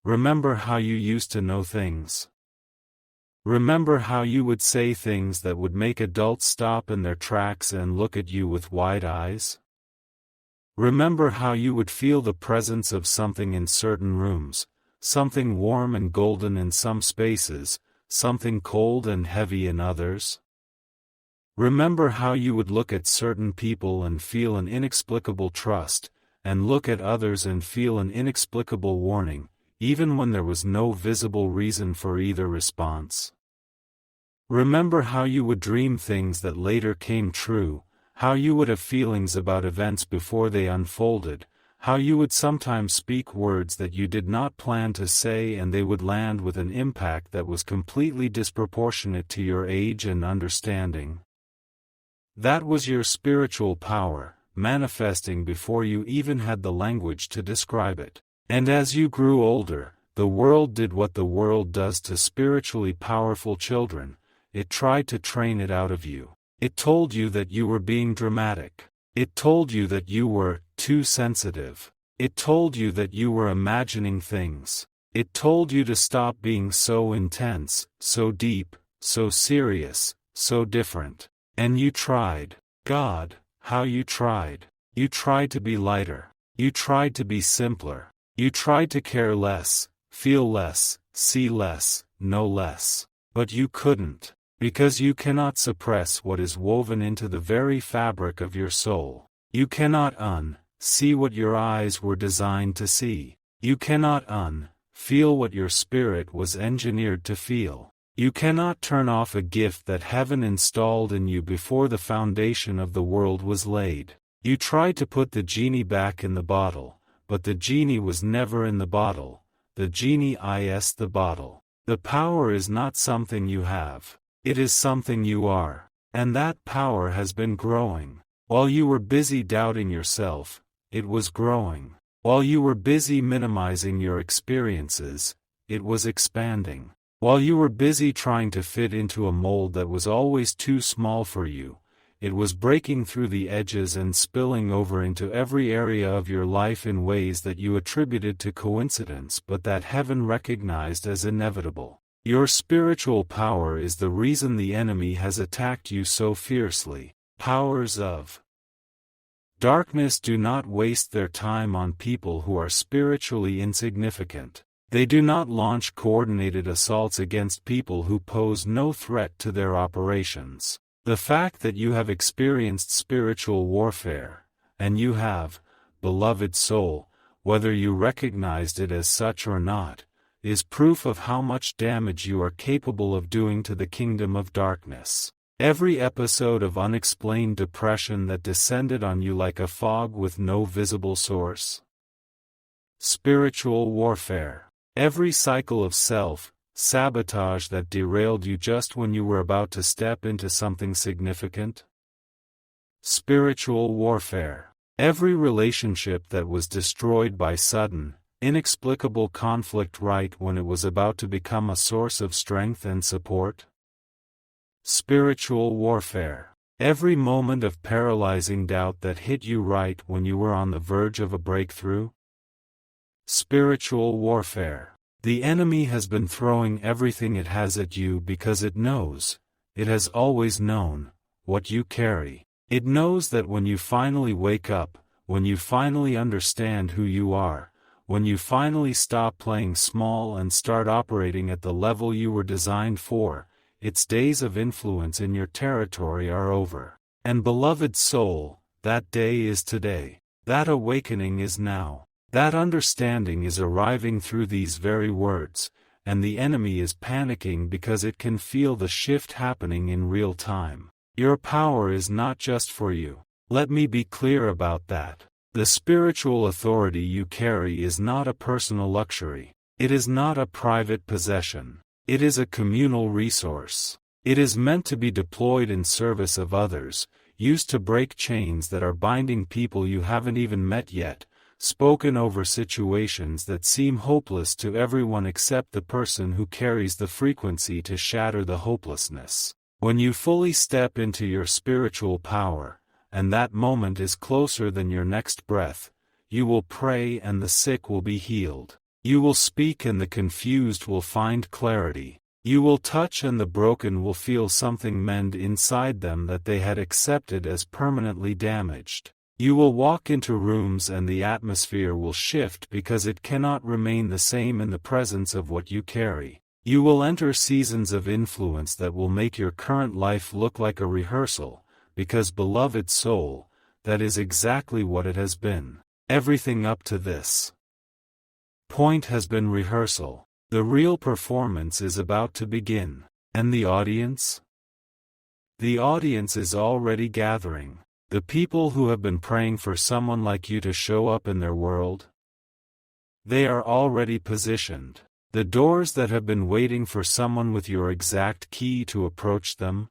Remember how you used to know things? Remember how you would say things that would make adults stop in their tracks and look at you with wide eyes? Remember how you would feel the presence of something in certain rooms, something warm and golden in some spaces, something cold and heavy in others? Remember how you would look at certain people and feel an inexplicable trust, and look at others and feel an inexplicable warning, even when there was no visible reason for either response? Remember how you would dream things that later came true, how you would have feelings about events before they unfolded, how you would sometimes speak words that you did not plan to say and they would land with an impact that was completely disproportionate to your age and understanding. That was your spiritual power, manifesting before you even had the language to describe it. And as you grew older, the world did what the world does to spiritually powerful children. It tried to train it out of you. It told you that you were being dramatic. It told you that you were too sensitive. It told you that you were imagining things. It told you to stop being so intense, so deep, so serious, so different. And you tried. God, how you tried. You tried to be lighter. You tried to be simpler. You tried to care less, feel less, see less, know less. But you couldn't. Because you cannot suppress what is woven into the very fabric of your soul. You cannot see what your eyes were designed to see. You cannot feel what your spirit was engineered to feel. You cannot turn off a gift that heaven installed in you before the foundation of the world was laid. You tried to put the genie back in the bottle, but the genie was never in the bottle. The genie is the bottle. The power is not something you have. It is something you are. And that power has been growing. While you were busy doubting yourself, it was growing. While you were busy minimizing your experiences, it was expanding. While you were busy trying to fit into a mold that was always too small for you, it was breaking through the edges and spilling over into every area of your life in ways that you attributed to coincidence but that heaven recognized as inevitable. Your spiritual power is the reason the enemy has attacked you so fiercely. Powers of darkness do not waste their time on people who are spiritually insignificant. They do not launch coordinated assaults against people who pose no threat to their operations. The fact that you have experienced spiritual warfare, and you have, beloved soul, whether you recognized it as such or not, is proof of how much damage you are capable of doing to the kingdom of darkness. Every episode of unexplained depression that descended on you like a fog with no visible source. Spiritual warfare. Every cycle of self-sabotage that derailed you just when you were about to step into something significant. Spiritual warfare. Every relationship that was destroyed by sudden, inexplicable conflict right when it was about to become a source of strength and support. Spiritual warfare. Every moment of paralyzing doubt that hit you right when you were on the verge of a breakthrough. Spiritual warfare. The enemy has been throwing everything it has at you because it knows, it has always known, what you carry. It knows that when you finally wake up, when you finally understand who you are, when you finally stop playing small and start operating at the level you were designed for, its days of influence in your territory are over. And beloved soul, that day is today. That awakening is now. That understanding is arriving through these very words, and the enemy is panicking because it can feel the shift happening in real time. Your power is not just for you. Let me be clear about that. The spiritual authority you carry is not a personal luxury. It is not a private possession. It is a communal resource. It is meant to be deployed in service of others, used to break chains that are binding people you haven't even met yet, spoken over situations that seem hopeless to everyone except the person who carries the frequency to shatter the hopelessness. When you fully step into your spiritual power, and that moment is closer than your next breath, you will pray and the sick will be healed. You will speak and the confused will find clarity. You will touch and the broken will feel something mend inside them that they had accepted as permanently damaged. You will walk into rooms and the atmosphere will shift because it cannot remain the same in the presence of what you carry. You will enter seasons of influence that will make your current life look like a rehearsal, because beloved soul, that is exactly what it has been. Everything up to this point has been rehearsal. The real performance is about to begin. And the audience? The audience is already gathering. The people who have been praying for someone like you to show up in their world? They are already positioned. The doors that have been waiting for someone with your exact key to approach them?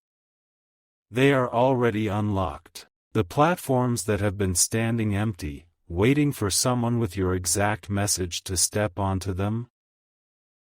They are already unlocked. The platforms that have been standing empty, waiting for someone with your exact message to step onto them?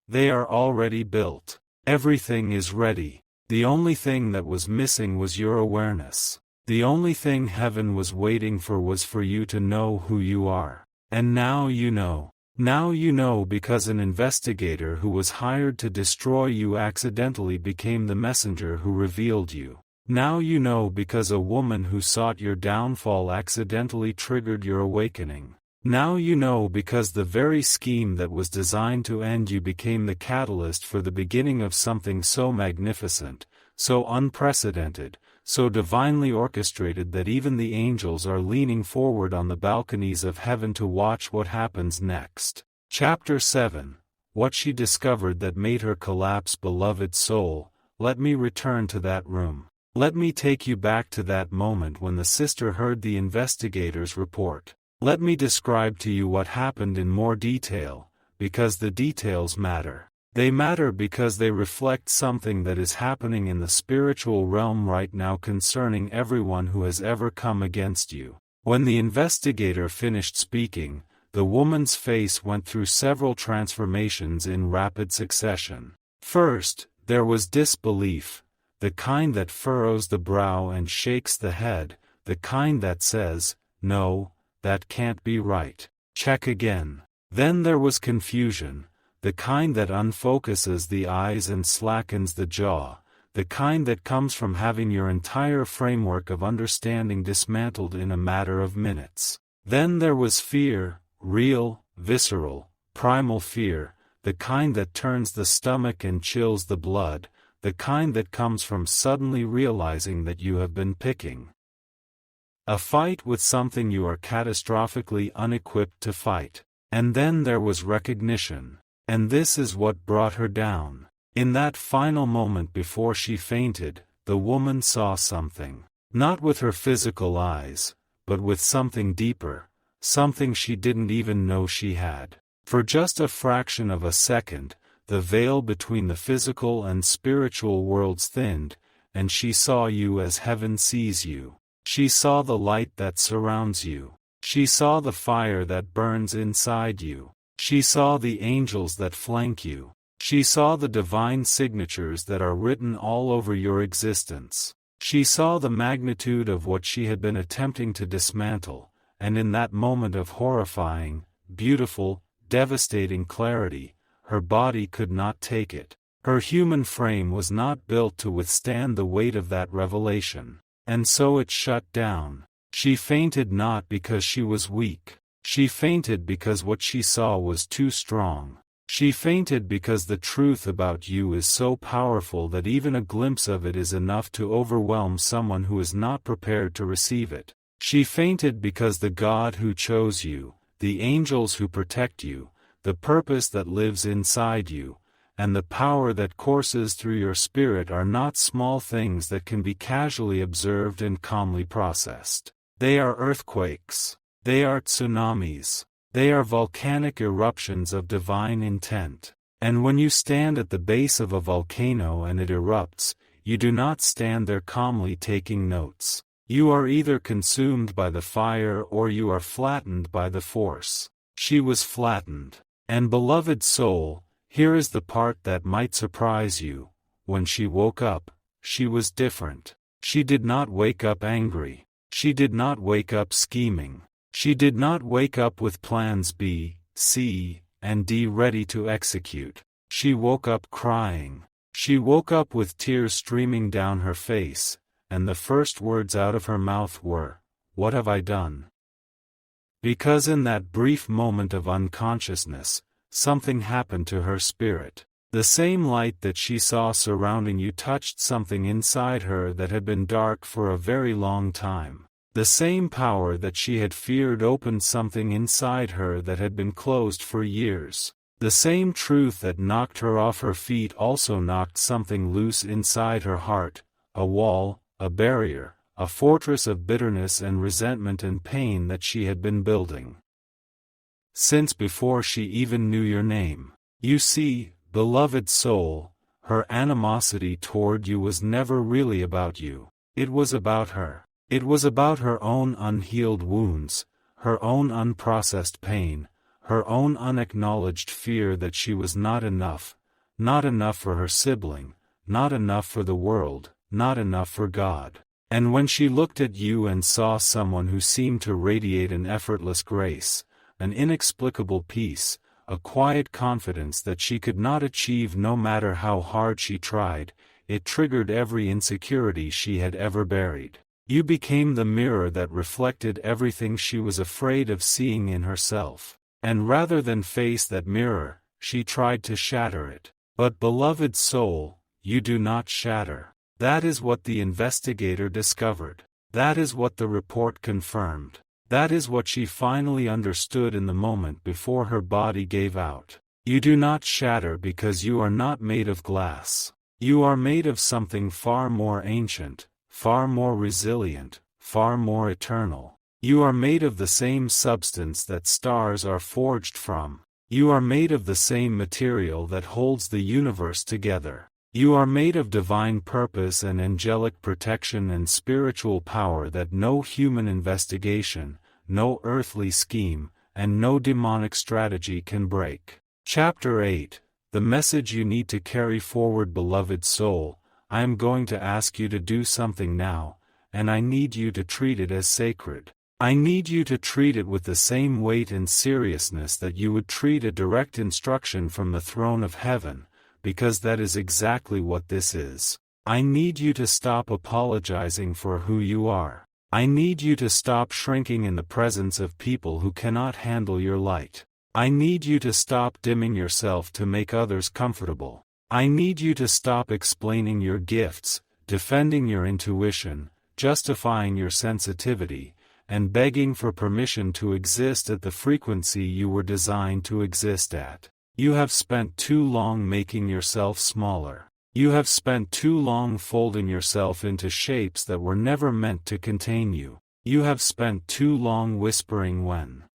They are already built. Everything is ready. The only thing that was missing was your awareness. The only thing heaven was waiting for was for you to know who you are. And now you know. Now you know because an investigator who was hired to destroy you accidentally became the messenger who revealed you. Now you know because a woman who sought your downfall accidentally triggered your awakening. Now you know because the very scheme that was designed to end you became the catalyst for the beginning of something so magnificent, so unprecedented, so divinely orchestrated that even the angels are leaning forward on the balconies of heaven to watch what happens next. Chapter 7. What she discovered that made her collapse. Beloved soul, let me return to that room. Let me take you back to that moment when the sister heard the investigator's report. Let me describe to you what happened in more detail, because the details matter. They matter because they reflect something that is happening in the spiritual realm right now concerning everyone who has ever come against you. When the investigator finished speaking, the woman's face went through several transformations in rapid succession. First, there was disbelief, the kind that furrows the brow and shakes the head, the kind that says, "No, that can't be right. Check again." Then there was confusion, the kind that unfocuses the eyes and slackens the jaw, the kind that comes from having your entire framework of understanding dismantled in a matter of minutes. Then there was fear, real, visceral, primal fear, the kind that turns the stomach and chills the blood, the kind that comes from suddenly realizing that you have been picking a fight with something you are catastrophically unequipped to fight. And then there was recognition. And this is what brought her down. In that final moment before she fainted, the woman saw something. Not with her physical eyes, but with something deeper, something she didn't even know she had. For just a fraction of a second, the veil between the physical and spiritual worlds thinned, and she saw you as heaven sees you. She saw the light that surrounds you. She saw the fire that burns inside you. She saw the angels that flank you. She saw the divine signatures that are written all over your existence. She saw the magnitude of what she had been attempting to dismantle, and in that moment of horrifying, beautiful, devastating clarity, her body could not take it. Her human frame was not built to withstand the weight of that revelation. And so it shut down. She fainted not because she was weak. She fainted because what she saw was too strong. She fainted because the truth about you is so powerful that even a glimpse of it is enough to overwhelm someone who is not prepared to receive it. She fainted because the God who chose you, the angels who protect you, the purpose that lives inside you, and the power that courses through your spirit are not small things that can be casually observed and calmly processed. They are earthquakes. They are tsunamis. They are volcanic eruptions of divine intent. And when you stand at the base of a volcano and it erupts, you do not stand there calmly taking notes. You are either consumed by the fire or you are flattened by the force. She was flattened. And beloved soul, here is the part that might surprise you. When she woke up, she was different. She did not wake up angry. She did not wake up scheming. She did not wake up with plans B, C, and D ready to execute. She woke up crying. She woke up with tears streaming down her face, and the first words out of her mouth were, "What have I done?" Because in that brief moment of unconsciousness, something happened to her spirit. The same light that she saw surrounding you touched something inside her that had been dark for a very long time. The same power that she had feared opened something inside her that had been closed for years. The same truth that knocked her off her feet also knocked something loose inside her heart, a wall, a barrier, a fortress of bitterness and resentment and pain that she had been building since before she even knew your name. You see, beloved soul, her animosity toward you was never really about you. It was about her. It was about her own unhealed wounds, her own unprocessed pain, her own unacknowledged fear that she was not enough for her sibling, not enough for the world, not enough for God. And when she looked at you and saw someone who seemed to radiate an effortless grace, an inexplicable peace, a quiet confidence that she could not achieve no matter how hard she tried, it triggered every insecurity she had ever buried. You became the mirror that reflected everything she was afraid of seeing in herself. And rather than face that mirror, she tried to shatter it. But beloved soul, you do not shatter. That is what the investigator discovered. That is what the report confirmed. That is what she finally understood in the moment before her body gave out. You do not shatter because you are not made of glass. You are made of something far more ancient, far more resilient, far more eternal. You are made of the same substance that stars are forged from. You are made of the same material that holds the universe together. You are made of divine purpose and angelic protection and spiritual power that no human investigation, no earthly scheme, and no demonic strategy can break. Chapter 8. The message you need to carry forward. Beloved soul, I am going to ask you to do something now, and I need you to treat it as sacred. I need you to treat it with the same weight and seriousness that you would treat a direct instruction from the throne of heaven, because that is exactly what this is. I need you to stop apologizing for who you are. I need you to stop shrinking in the presence of people who cannot handle your light. I need you to stop dimming yourself to make others comfortable. I need you to stop explaining your gifts, defending your intuition, justifying your sensitivity, and begging for permission to exist at the frequency you were designed to exist at. You have spent too long making yourself smaller. You have spent too long folding yourself into shapes that were never meant to contain you. You have spent too long whispering when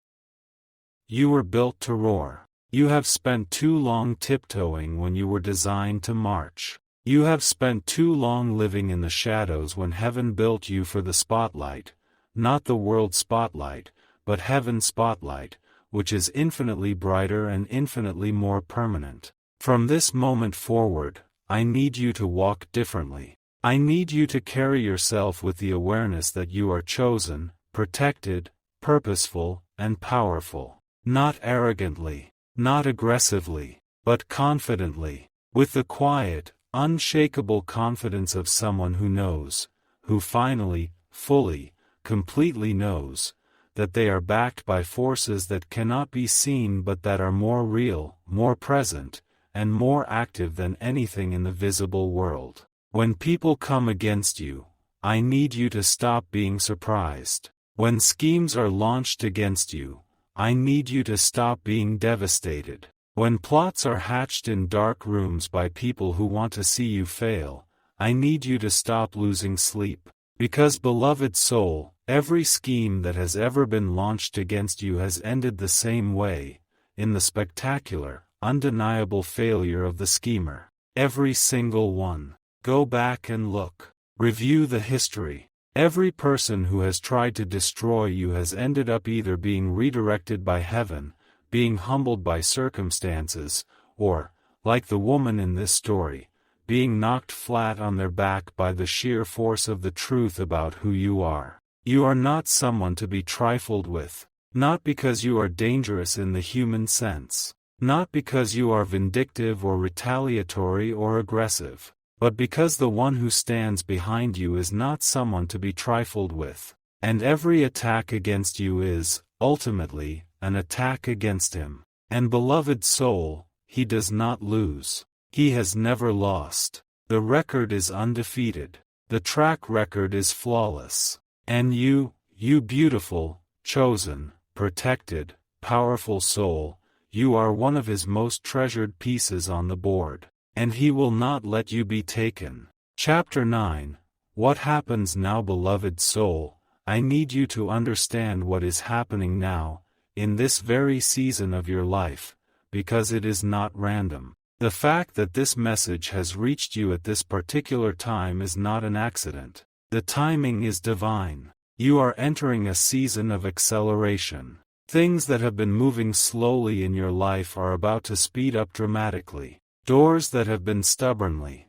you were built to roar. You have spent too long tiptoeing when you were designed to march. You have spent too long living in the shadows when heaven built you for the spotlight, not the world spotlight, but heaven's spotlight, which is infinitely brighter and infinitely more permanent. From this moment forward, I need you to walk differently. I need you to carry yourself with the awareness that you are chosen, protected, purposeful, and powerful. Not arrogantly, not aggressively, but confidently, with the quiet, unshakable confidence of someone who knows, who finally, fully, completely knows, that they are backed by forces that cannot be seen but that are more real, more present, and more active than anything in the visible world. When people come against you, I need you to stop being surprised. When schemes are launched against you, I need you to stop being devastated. When plots are hatched in dark rooms by people who want to see you fail, I need you to stop losing sleep. Because, beloved soul, every scheme that has ever been launched against you has ended the same way, in the spectacular, undeniable failure of the schemer. Every single one. Go back and look. Review the history. Every person who has tried to destroy you has ended up either being redirected by heaven, being humbled by circumstances, or, like the woman in this story, being knocked flat on their back by the sheer force of the truth about who you are. You are not someone to be trifled with, not because you are dangerous in the human sense, not because you are vindictive or retaliatory or aggressive, but because the one who stands behind you is not someone to be trifled with, and every attack against you is, ultimately, an attack against him. And beloved soul, he does not lose. He has never lost. The record is undefeated. The track record is flawless. And you beautiful, chosen, protected, powerful soul, you are one of his most treasured pieces on the board. And he will not let you be taken. Chapter 9. What happens now, beloved soul? I need you to understand what is happening now, in this very season of your life, because it is not random. The fact that this message has reached you at this particular time is not an accident. The timing is divine. You are entering a season of acceleration. Things that have been moving slowly in your life are about to speed up dramatically. Doors that have been stubbornly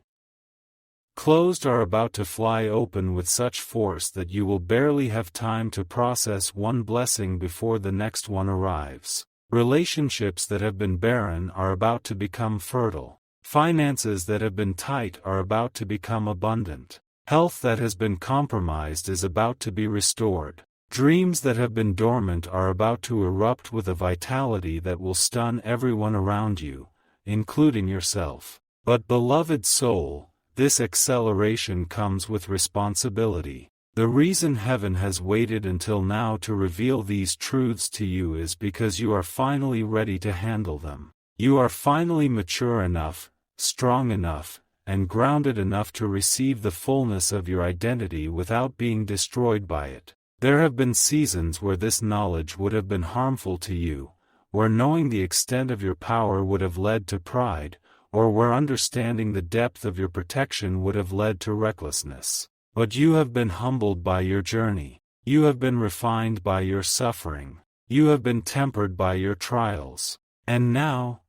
closed are about to fly open with such force that you will barely have time to process one blessing before the next one arrives. Relationships that have been barren are about to become fertile. Finances that have been tight are about to become abundant. Health that has been compromised is about to be restored. Dreams that have been dormant are about to erupt with a vitality that will stun everyone around you, including yourself. But beloved soul, this acceleration comes with responsibility. The reason heaven has waited until now to reveal these truths to you is because you are finally ready to handle them. You are finally mature enough, strong enough, and grounded enough to receive the fullness of your identity without being destroyed by it. There have been seasons where this knowledge would have been harmful to you, where knowing the extent of your power would have led to pride, or where understanding the depth of your protection would have led to recklessness. But you have been humbled by your journey. You have been refined by your suffering. You have been tempered by your trials. And now,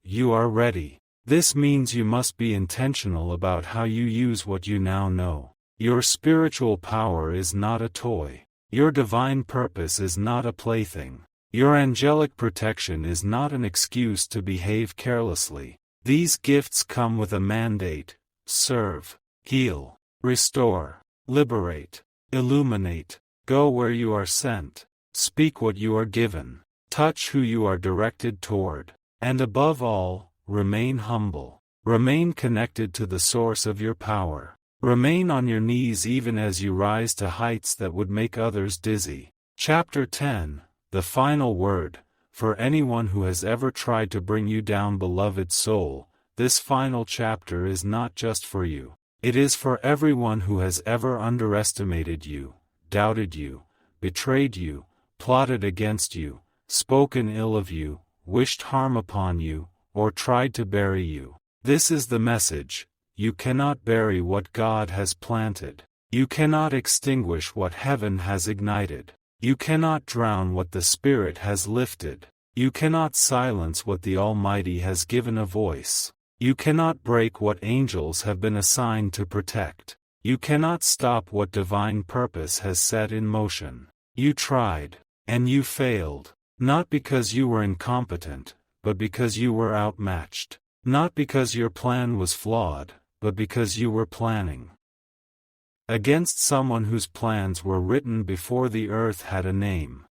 you are ready. This means you must be intentional about how you use what you now know. Your spiritual power is not a toy. Your divine purpose is not a plaything. Your angelic protection is not an excuse to behave carelessly. These gifts come with a mandate: serve, heal, restore, liberate, illuminate. Go where you are sent. Speak what you are given. Touch who you are directed toward. And above all, remain humble. Remain connected to the source of your power. Remain on your knees even as you rise to heights that would make others dizzy. Chapter 10. The final word. For anyone who has ever tried to bring you down, beloved soul, this final chapter is not just for you. It is for everyone who has ever underestimated you, doubted you, betrayed you, plotted against you, spoken ill of you, wished harm upon you, or tried to bury you. This is the message: you cannot bury what God has planted. You cannot extinguish what heaven has ignited. You cannot drown what the Spirit has lifted. You cannot silence what the Almighty has given a voice. You cannot break what angels have been assigned to protect. You cannot stop what divine purpose has set in motion. You tried, and you failed, not because you were incompetent, but because you were outmatched. Not because your plan was flawed, but because you were planning against someone whose plans were written before the earth had a name.